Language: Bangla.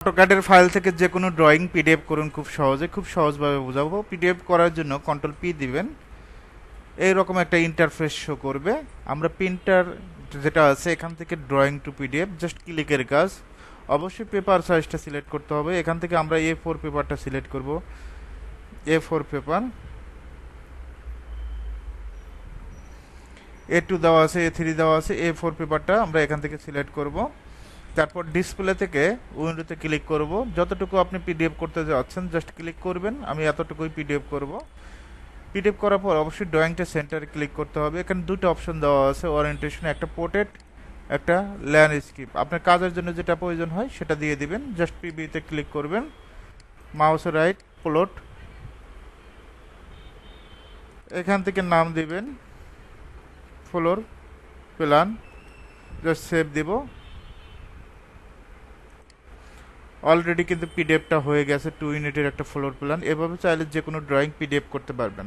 অটোক্যাডের ফাইল থেকে যে কোনো ড্রয়িং পিডিএফ করুন খুব সহজে, খুব সহজভাবে বোঝাবো। পিডিএফ করার জন্য কন্ট্রোল পি দিবেন, এইরকম একটা ইন্টারফেস শো করবে। আমরা প্রিন্টার যেটা আছে এখান থেকে ড্রয়িং টু পিডিএফ জাস্ট ক্লিকের কাজ। অবশ্যই পেপার সাইজটা সিলেক্ট করতে হবে। এখান থেকে আমরা A4 পেপারটা সিলেক্ট করব, A4 পেপার। A2 দেওয়া আছে, A3 দেওয়া আছে, A4 পেপারটা আমরা এখান থেকে সিলেক্ট করব। তারপর ডিসপ্লে থেকে উইন্ডোতে ক্লিক করব। যতটুকু আপনি পিডিএফ করতে যাচ্ছেন জাস্ট ক্লিক করবেন। আমি এতটুকুই পিডিএফ করব। পিডিএফ করার পর অবশ্যই ড্রয়িংটা সেন্টারে ক্লিক করতে হবে। এখানে দুটো অপশন দেওয়া আছে ওরিয়েন্টেশন, একটা পোর্ট্রেট, একটা ল্যান্ডস্কেপ। আপনার কাজের জন্য যেটা প্রয়োজন হয় সেটা দিয়ে দিবেন। জাস্ট পিবিতে ক্লিক করবেন, মাউস রাইট প্লট, এখান থেকে নাম দিবেন ফ্লোর প্ল্যান, জাস্ট সেভ দিব। অলরেডি কিন্তু পিডিএফটা হয়ে গেছে 2 ইউনিটের একটা ফ্লোর প্ল্যান। এভাবে চাইলে যে কোনো ড্রয়িং পিডিএফ করতে পারবেন।